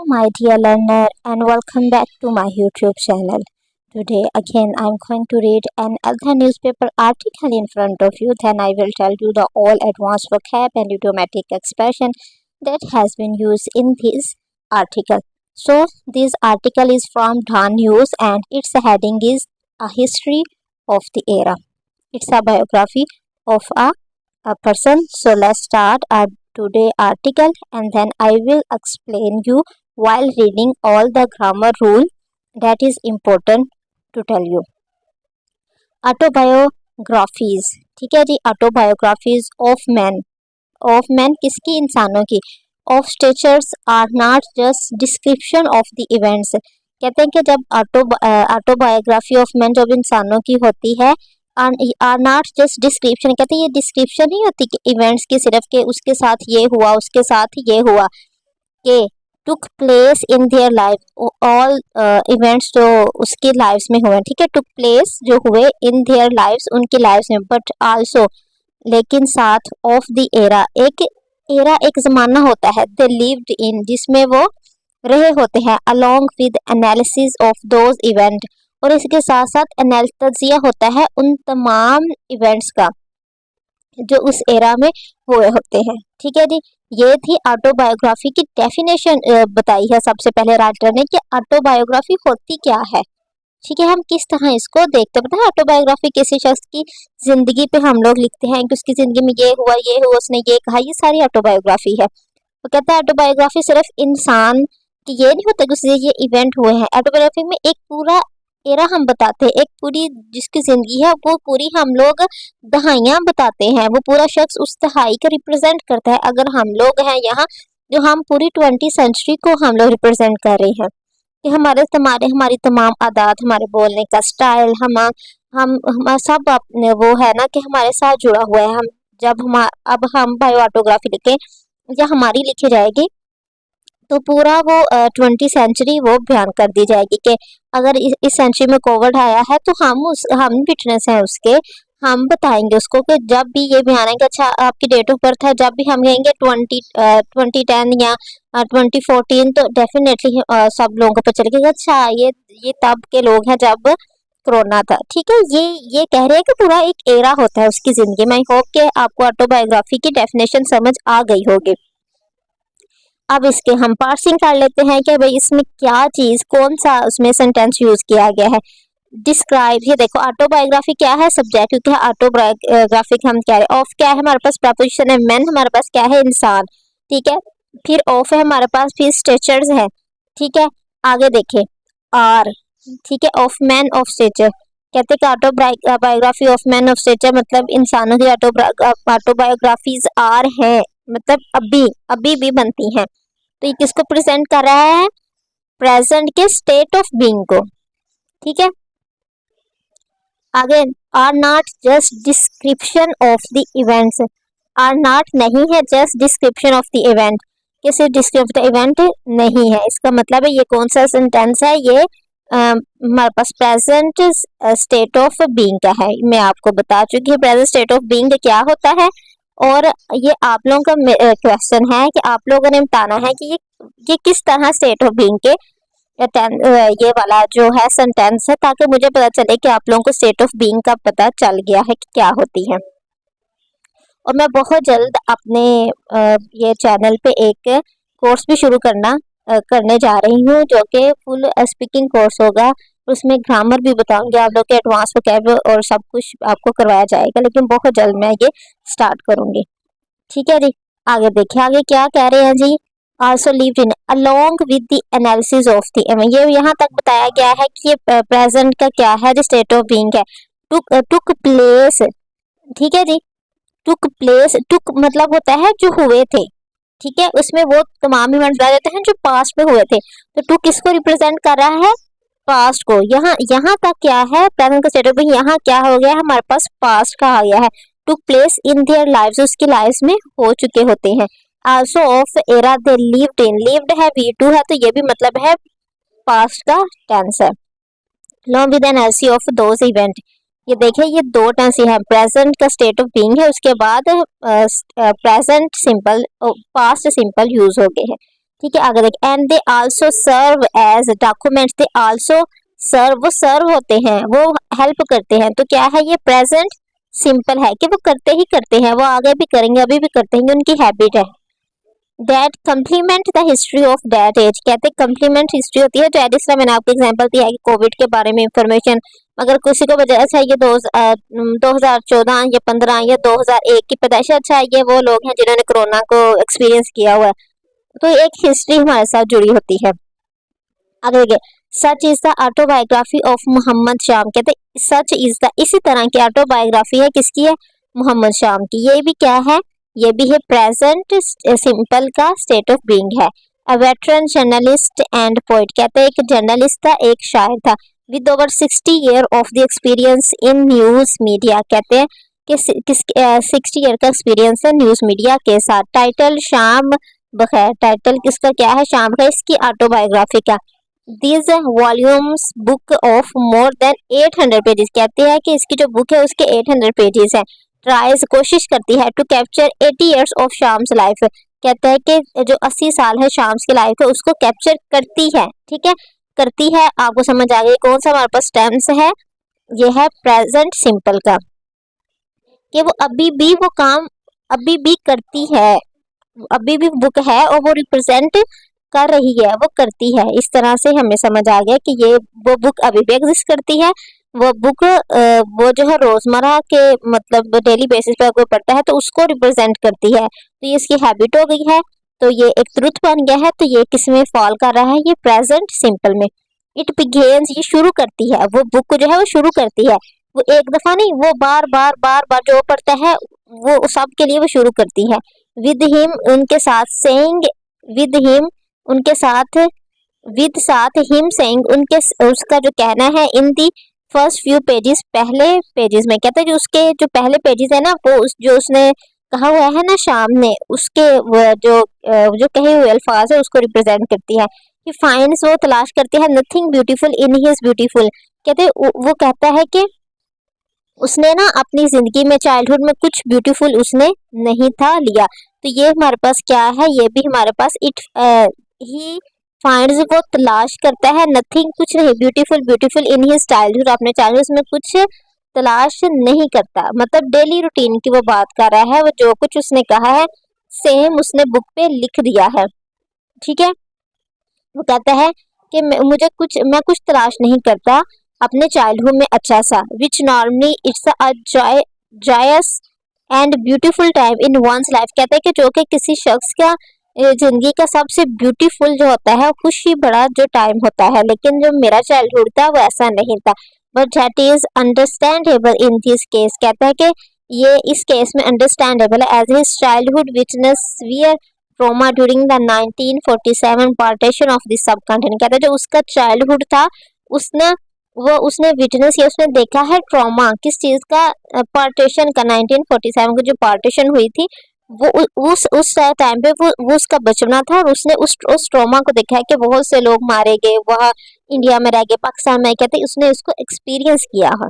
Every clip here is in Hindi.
My dear learner, and welcome back to my YouTube channel. Today again I'm going to read another newspaper article in front of you. Then I will tell you the all advanced vocab and idiomatic expression that has been used in this article. So this article is from Dhan News and its heading is A History of the Era. It's a biography of a person. So let's start our today article and then I will explain you while reading all the grammar rule that is important to tell you. Autobiographies, ठीक है जी. ऑटोबायोग्राफीज ऑफ मैन किसकी? इंसानों की. Of statures are not just description of the events. कहते हैं कि जब ऑटोबायोग्राफी ऑफ मैन जब इंसानों की होती है, आर नॉट जस्ट डिस्क्रिप्शन, कहते हैं ये डिस्क्रिप्शन नहीं होती कि इवेंट्स की, सिर्फ के उसके साथ ये हुआ, उसके साथ ये हुआ, के took place in their life. All events जो उसकी लाइफ्स में हुए, ठीक है, टुक प्लेस जो हुए इन देयर लाइफ्स, उनकी लाइफ्स में, बट आल्सो लेकिन साथ, ऑफ द एरा, एक ज़माना होता है, दे लिव्ड इन, जिसमें वो रहे होते हैं, along with analysis of those event, और इसके साथ साथ तजिया होता है उन तमाम इवेंट्स का जो उस एरा में हुए होते हैं. ठीक है जी. ये थी ऑटोबायोग्राफी की डेफिनेशन बताई है सबसे पहले राइटर ने कि ऑटोबायोग्राफी होती क्या है. ठीक है, हम किस तरह इसको देखते हैं. ऑटोबायोग्राफी किसी शख्स की जिंदगी पे हम लोग लिखते हैं कि उसकी जिंदगी में ये हुआ, उसने ये कहा, ये सारी ऑटोबायोग्राफी है. वो कहता है ऑटोबायोग्राफी सिर्फ इंसान की ये नहीं होता कि उससे ये इवेंट हुए हैं. ऑटोबायोग्राफी में एक पूरा एरा हम बताते हैं, एक पूरी जिसकी जिंदगी है वो पूरी हम लोग दहाइयाँ बताते हैं, वो पूरा शख्स उस दहाई को रिप्रेजेंट करता है. अगर हम लोग हैं यहाँ जो हम पूरी 20वीं सेंचुरी को हम लोग रिप्रेजेंट कर रहे हैं कि हमारी तमाम आदत, हमारे बोलने का स्टाइल, हम सब अपने वो है ना कि हमारे साथ जुड़ा हुआ है. अब हम बायोऑटोग्राफी लिखें या हमारी लिखी जाएगी तो पूरा वो 20वीं सेंचुरी वो बयान कर दी जाएगी कि अगर इस सेंचुरी में कोविड आया है तो हम विटनेस हैं उसके, हम बताएंगे उसको कि जब भी ये बयान आएंगे, अच्छा आपकी डेट ऑफ बर्थ है, जब भी हम कहेंगे 2010 या 2014, तो डेफिनेटली सब लोगों को पता चलेगा अच्छा ये तब के लोग हैं जब कोरोना था. ठीक है, ये कह रहे हैं कि पूरा एक एरा होता है उसकी जिंदगी में. आई होप कि आपको ऑटोबायोग्राफी की डेफिनेशन समझ आ गई होगी. अब इसके हम पार्सिंग कर लेते हैं कि भाई इसमें क्या चीज़, कौन सा उसमें सेंटेंस यूज किया गया है. डिस्क्राइब, ये देखो ऑटोबायोग्राफी क्या है, सब्जेक्ट क्योंकि ऑटोबायोग्राफिक हम क्या है, ऑफ क्या है हमारे पास, प्रपोजिशन है, मैन हमारे पास क्या है, इंसान. ठीक है, फिर ऑफ है हमारे पास, फिर स्टेचर्स है. ठीक है, आगे देखें आर. ठीक है, ऑफ मैन ऑफ स्टेचर, कहते हैं कि autobiography of man of stature मतलब इंसानों की ऑटोबायोग्राफीज आर हैं, मतलब अभी भी बनती हैं. तो ये किसको प्रेजेंट कर रहा है, प्रेजेंट के स्टेट ऑफ बीइंग को. ठीक है, आगे are not just description of the events. Are not नहीं है just description of the event, कि सिर्फ डिस्क्रिप्शन ऑफ द इवेंट नहीं है. इसका मतलब है ये कौन सा सेंटेंस है, ये हमारे पास प्रेजेंट स्टेट ऑफ बीइंग का है. मैं आपको बता चुकी हूँ प्रेजेंट स्टेट ऑफ बीइंग क्या होता है, और ये आप लोगों का क्वेश्चन है कि आप लोगों ने बताना है कि ये किस तरह स्टेट ऑफ बीइंग के ये वाला जो है सेंटेंस है, ताकि मुझे पता चले कि आप लोगों को स्टेट ऑफ बीइंग का पता चल गया है कि क्या होती है. और मैं बहुत जल्द अपने ये चैनल पे एक कोर्स भी शुरू करने जा रही हूँ जो कि फुल स्पीकिंग कोर्स होगा. उसमें ग्रामर भी बताऊंगी, आप लोग के एडवांस वोकैबुलरी और सब कुछ आपको करवाया जाएगा, लेकिन बहुत जल्द मैं ये स्टार्ट करूंगी. ठीक है जी, आगे देखिए आगे क्या कह रहे हैं जी. Also lived in along with the analysis of the, ये यहाँ तक बताया गया है कि ये प्रेजेंट का क्या है, जो स्टेट ऑफ बीइंग है. Took place. ठीक है जी, टुक प्लेस, टुक मतलब होता है जो हुए थे. ठीक है, उसमें वो तमाम इवेंट्स आ जाते हैं जो पास्ट में हुए थे. तो टुक किसको रिप्रेजेंट कर रहा है, पास्ट को. यहाँ तक क्या है, प्रेजेंट का स्टेट ऑफ बीइंग, यहाँ क्या हो गया है हमारे पास, पास्ट का आ गया है. Took place in their lives, उसकी लाइव्स में हो चुके होते हैं. Also of era they lived in, lived है V2 है, तो ये भी मतलब है पास्ट का टेंस है. along with an LC of those event, ये देखिए ये दो टेंस है, प्रेजेंट का स्टेट ऑफ बीइंग है, उसके बाद present simple, past simple use हो गए हैं. ठीक है, आगे देख, and they also serve as documents, they also serve, वो सर्व होते हैं, वो हेल्प करते हैं। तो क्या है, ये प्रेजेंट सिंपल है कि वो करते ही करते हैं, वो आगे भी करेंगे, अभी भी करते हैं, उनकी हैबिट है। That complement the history of that age, कहते हैं कम्प्लीमेंट हिस्ट्री होती है। तो जिस तरह मैंने आपको एग्जांपल दिया है कि कोविड के बारे में इंफॉर्मेशन अगर किसी को वजह अच्छा ये 2014 या 15 या 2001 की पैदाइश, अच्छा ये वो लोग हैं जिन्होंने कोरोना को एक्सपीरियंस किया हुआ है, तो एक हिस्ट्री हमारे साथ जुड़ी होती है। आगे देखिए, such is the autobiography of Mohammad Sham, कहते सच इज द, इसी तरह की ऑटोबायोग्राफी है, किसकी है, मोहम्मद शाम की। ये भी क्या है, ये भी है प्रेजेंट सिंपल का स्टेट ऑफ बीइंग है। A veteran journalist and poet, कहते हैं एक जर्नलिस्ट था, एक शायर था, with over 60 year of the experience in news media, कहते हैं कि 60 ईयर का एक्सपीरियंस है न्यूज मीडिया के साथ। टाइटल शाम बखैर, टाइटल किसका क्या है, शाम का, इसकी ऑटोबायोग्राफी का। This volumes book of more than 800 pages, कहते हैं कि इसकी जो बुक है उसके 800 पेजेस हैं। ट्राइज, कोशिश करती है, to capture 80 years of Shams life, कहता है कि जो 80 साल है शाम्स की लाइफ है उसको कैप्चर करती है। ठीक है, करती है, आपको समझ आ गई कौन सा हमारे पास टेंस है, ये है प्रेजेंट सिंपल का, कि वो अभी भी वो काम अभी भी करती है, अभी भी बुक है और वो रिप्रेजेंट कर रही है, वो करती है। इस तरह से हमें समझ आ गया कि ये वो बुक अभी भी एग्जिस्ट करती है। वो बुक वो जो है रोजमर्रा के मतलब डेली बेसिस पे कोई पढ़ता है तो उसको रिप्रेजेंट करती है, तो ये इसकी हैबिट हो गई है, तो ये एक ट्रुथ बन गया है। तो ये किस में फॉल कर रहा है, ये प्रेजेंट सिंपल में। इट बिगेन्स, ये शुरू करती है, वो बुक जो है वो शुरू करती है, वो एक दफा नहीं, वो बार बार बार बार जो पढ़ता है वो सब के लिए वो शुरू करती है। विद हिम, उनके साथ, सेइंग विद हिम, उनके साथ, विद साथ, हिम सेइंग, उनके उसका जो कहना है, इन दी फर्स्ट फ्यू पेजेस, पहले पेजेस में, कहते हैं जो उसके जो पहले पेजेस है ना, वो जो उसने कहा हुआ है ना शाम ने, उसके जो कहे हुए अल्फाज है उसको रिप्रेजेंट करती है। कि फाइंड्स, वो तलाश करती है, nothing beautiful in his beautiful, कहते वो कहता है कि उसने ना अपनी जिंदगी में चाइल्डहुड में कुछ ब्यूटीफुल उसने नहीं था लिया। तो ये हमारे पास क्या है, ये भी हमारे पास इट ही फाइंड्स, वो तलाश करता है, नथिंग, कुछ नहीं, beautiful beautiful in his childhood, अपने चाइल्डहुड में कुछ तलाश नहीं करता, मतलब डेली रूटीन की वो बात कर रहा है, वो जो कुछ उसने कहा है सेम उसने बुक पे लिख दिया है। ठीक है, वो कहता है कि मैं कुछ तलाश नहीं करता अपने चाइल्डहुड में अच्छा सा, which normally it's a joyous and beautiful time in one's life, कहता है कि जो कि किसी शख्स का जिंदगी का सबसे ब्यूटीफुल जो होता है, खुशी बड़ा जो टाइम होता है, लेकिन जो मेरा चाइल्डहुड था वो ऐसा नहीं था। But that is understandable in this case, कहता है कि ये इस केस में अंडरस्टैंडेबल है, as his childhood witness were trauma during the 1947 partition of the subcontinent, कहता है जो उसका चाइल्डहुड था उसने विटनेस या उसने देखा है ट्रॉमा, किस चीज का, पार्टीशन का, 1947 की जो पार्टीशन हुई थी वो उस टाइम पे वो उसका बचपना था, और उसने उस ट्रॉमा को देखा है कि बहुत से लोग मारे गए, वह इंडिया में रह गए, पाकिस्तान में, कहते उसने उसको एक्सपीरियंस किया है।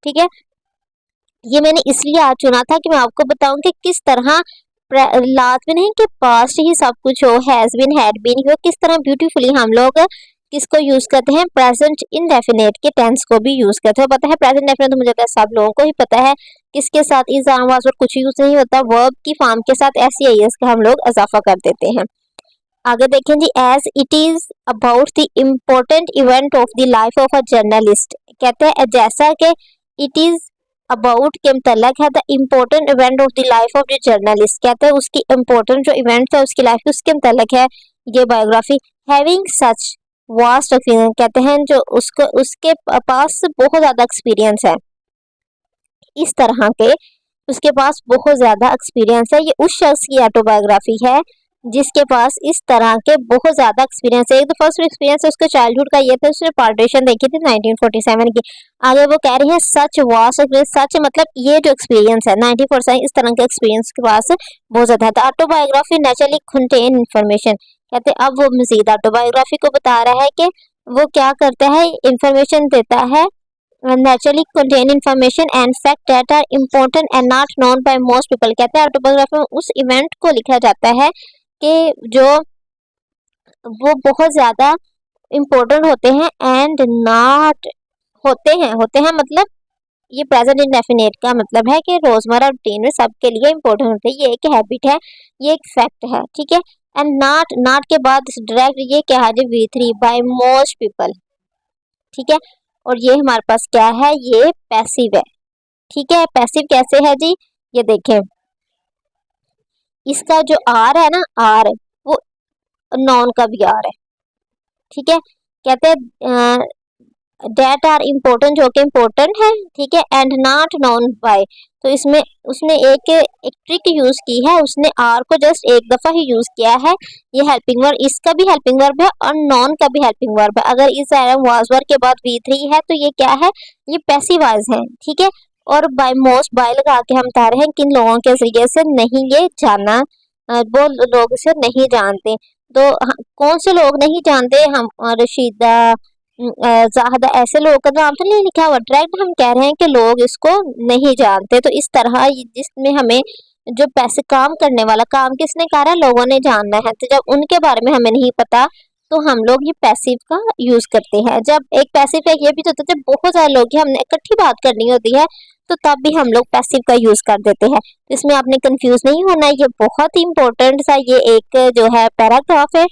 ठीक है, ये मैंने इसलिए आज चुना था कि मैं आपको बताऊं कि किस तरह लात में नहीं कि पास्ट ही सब कुछ हो, हैज बीन, हैड बीन हो, किस तरह ब्यूटीफुली हम लोग किसको यूज करते हैं, प्रेजेंट इनडेफिनेट के टेंस को भी यूज करते हैं। पता है प्रेजेंट डेफिनेट तो मुझे लगता है सब लोगों को ही पता है, किसके साथ इज आम वाज और कुछ यूज नहीं होता, वर्ब की फॉर्म के साथ एस या एस का हम लोग इजाफा कर देते हैं। आगे देखें जी, as it is about the important event of the life of a journalist, कहते हैं जैसा कि इट इज अबाउट के मतलब है the important event of the life of the journalist, कहते हैं उसकी इम्पोर्टेंट जो इवेंट है उसकी लाइफ की उसके मतलब है ये biography. Having such vast experience, कहते हैं जो उसको उसके पास बहुत ज्यादा एक्सपीरियंस है, इस तरह के उसके पास बहुत ज्यादा एक्सपीरियंस है, ये उस शख्स की ऑटोबायोग्राफी है जिसके पास इस तरह के बहुत ज्यादा एक्सपीरियंस है। एक तो फर्स्ट एक्सपीरियंस उसके चाइल्डहुड का ये था, उसने पार्टीशन देखी थी 1947 की। आगे वो कह रहे हैं सच वास्ट एक्सपीरियंस, सच मतलब ये जो एक्सपीरियंस है 1947 इस तरह के एक्सपीरियंस के पास बहुत ज्यादा था। ऑटोबायोग्राफी नेचुरली कंटेन इन्फॉर्मेशन, कहते अब वो मजीद ऑटोबायोग्राफी को बता रहा है कि वो क्या करता है, इंफॉर्मेशन देता है, naturally contain information and fact that are important and not known by most people, कहते हैं ऑटोबायोग्राफी में उस इवेंट को लिखा जाता है कि जो वो बहुत ज़्यादा इम्पोर्टेंट होते हैं एंड नॉट होते हैं मतलब ये प्रेजेंट इंडेफिनिट का मतलब है कि रोजमर्रा रूटीन में सबके लिए इंपॉर्टेंट होते हैं। ये एक हैबिट है, ये एक फैक्ट है, ठीक है। एंड नॉट नॉट के बाद डायरेक्ट ये क्या है जी V3 बाय मोस्ट पीपल, ठीक है। और ये हमारे पास क्या है, ये पैसिव है, ठीक है। पैसिव कैसे है जी, ये देखें, इसका जो आर है ना, आर वो नॉन का भी आर है, ठीक है। कहते हैं डेट आर इम्पोर्टेंट, जो कि इम्पोर्टेंट है, ठीक है। एंड नॉट नॉन बाय, तो इसमें उसने एक ट्रिक यूज की है, उसने आर को जस्ट एक दफा ही यूज किया है। ये हेल्पिंग वर्ब, इसका भी हेल्पिंग वर्ब है और नॉन का भी हेल्पिंग वर्ब है। अगर इस वाज वर्ब के बाद V3 है तो ये क्या है, ये पैसिव वॉइस है, ठीक है। और बाय मोस्ट, बाय लगा के हम बता रहे हैं किन लोगों के जरिए से नहीं, ये जाना वो लोग इसे नहीं जानते। तो कौन से लोग नहीं जानते, हम रशीदा ज़्यादा ऐसे लोगों का नाम तो नहीं लिखा हुआ, डायरेक्ट हम कह रहे हैं कि लोग इसको नहीं जानते। तो इस तरह जिसमें हमें जो पैसे काम करने वाला काम किसने कहा है, लोगों ने जानना है। तो जब उनके बारे में हमें नहीं पता तो हम लोग ये पैसिव का यूज करते हैं। जब एक पैसिव का ये भी होता है, जब बहुत सारे लोग हैं, हमने इकट्ठी बात करनी होती है तो तब भी हम लोग पैसिव का यूज कर देते हैं। तो इसमें आपने कंफ्यूज नहीं होना, ये बहुत ही इंपॉर्टेंट सा ये एक जो है पैराग्राफ है,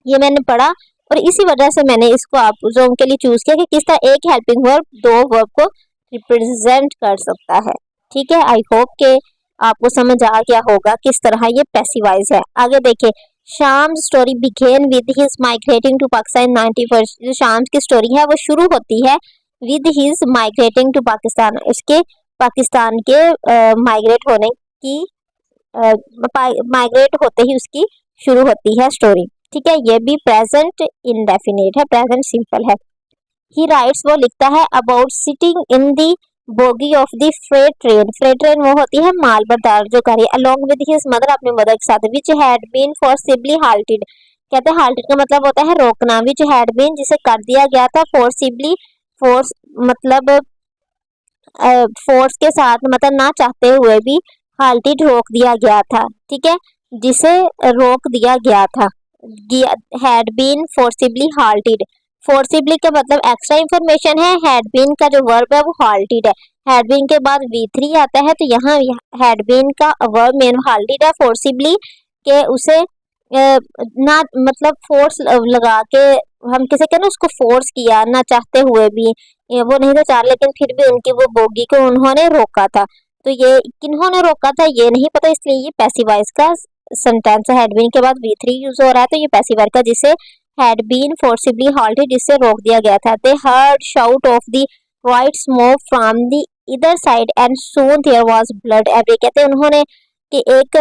ये मैंने पढ़ा और इसी वजह से मैंने इसको आप लोगों के लिए चूज किया कि किस तरह एक हेल्पिंग वर्ब दो वर्ब को रिप्रेजेंट कर सकता है, ठीक है। आई होप के आपको समझ आ गया होगा किस तरह ये पैसिवाइज है। आगे देखिए, शाम story begin with his migrating to Pakistan 91st, जो शाम की स्टोरी है वो शुरू होती है with his migrating to Pakistan, इसके पाकिस्तान के माइग्रेट होने की, माइग्रेट होते ही उसकी शुरू होती है स्टोरी, ठीक है। ये भी प्रेजेंट इंडेफिनिट है, प्रेजेंट सिंपल है। ही राइट्स, वो लिखता है about sitting in the bogie of the freight train वो होती है माल बर्दार जो गाड़ी, अलोंग विद हिज मदर, अपनी मदर के साथ, विच हैड बीन फोर्सिबली हाल्टेड, कहते हैं हाल्टेड का मतलब होता है रोकना, विच हैड बीन जिसे कर दिया गया था, फोर्सिबली, फोर्स मतलब फोर्स के साथ, मतलब ना चाहते हुए भी, हाल्टेड रोक दिया गया था, ठीक है, जिसे रोक दिया गया था। हैड बीन फोर्सिबली हाल्टेड, फोर्सिबली का मतलब एक्स्ट्रा इंफॉर्मेशन है, हैड बीन का जो वर्ब है वो हाल्टेड है। हैड बीन के बाद V3 आता है तो यहाँ हैड बीन का वर्ब मेन हाल्टेड है, फोर्सिबली के उसे ना मतलब फोर्स लगा के, हम किसे कहना उसको फोर्स किया ना चाहते हुए भी, वो नहीं तो चाह, लेकिन फिर भी उनकी वो बोगी को उन्होंने रोका था। तो ये किन्होंने रोका था ये नहीं पता, इसलिए ये पैसिव वॉइस का सेंटेंस है। हैड बीन के बाद V3 यूज हो रहा है तो ये पैसिव वर्ब का, जिसे हैड बीन फोर्सिबली हॉल्टेड, जिससे रोक दिया गया था। They heard shout of the white smoke from the other side and soon there was blood every, कहते हैं उन्होंने कि एक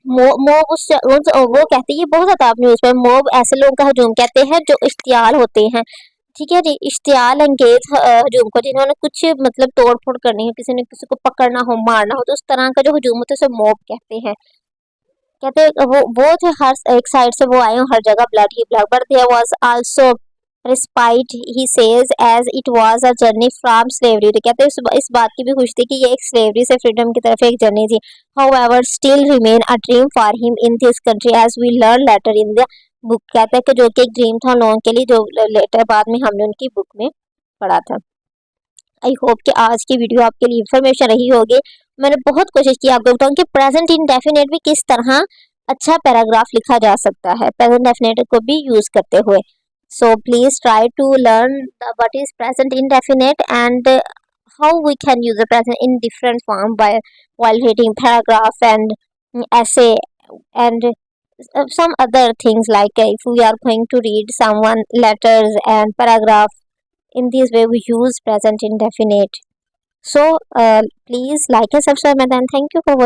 मोब वो कहते हैं, ये बहुत ज्यादा आप न्यूज पे, मोब ऐसे लोगों का हजूम कहते हैं जो इश्तियाल होते हैं, ठीक है जी। इश्तियाल अंगेज हजूम को, जिन्होंने कुछ मतलब तोड़ फोड़ करनी हो, किसी ने किसी को पकड़ना हो, मारना हो, तो उस तरह का जो हजूम होता है उसे मोब कहते हैं। कहते वो थे हर एक साइड से वो आए हो, हर जगह ब्लड ही blood, but there was also respite he says as it was a journey from slavery, तो कहते हैं इस बात की भी खुशी थी कि ये एक स्लेवरी से फ्रीडम की तरफ एक जर्नी थी। However still remain a dream for him in this country as we learn later in the book, कहता है कि जो कि एक ड्रीम था लोगों के लिए, जो लेटर बाद में हमने उनकी बुक में पढ़ा था। आई होप कि आज की वीडियो आपके लिए इंफॉर्मेशन रही होगी। मैंने बहुत कोशिश की आपको बताऊं कि प्रेजेंट इंडेफिनिट भी किस तरह अच्छा पैराग्राफ लिखा जा सकता है प्रेजेंट इंडेफिनिट को भी यूज करते हुए। So please try to learn what is present indefinite and how we can use the present in different form by while reading paragraph and essay and some other things, like if we are going to read someone letters and paragraph, in this way we use present indefinite. So please like and subscribe and thank you for watching.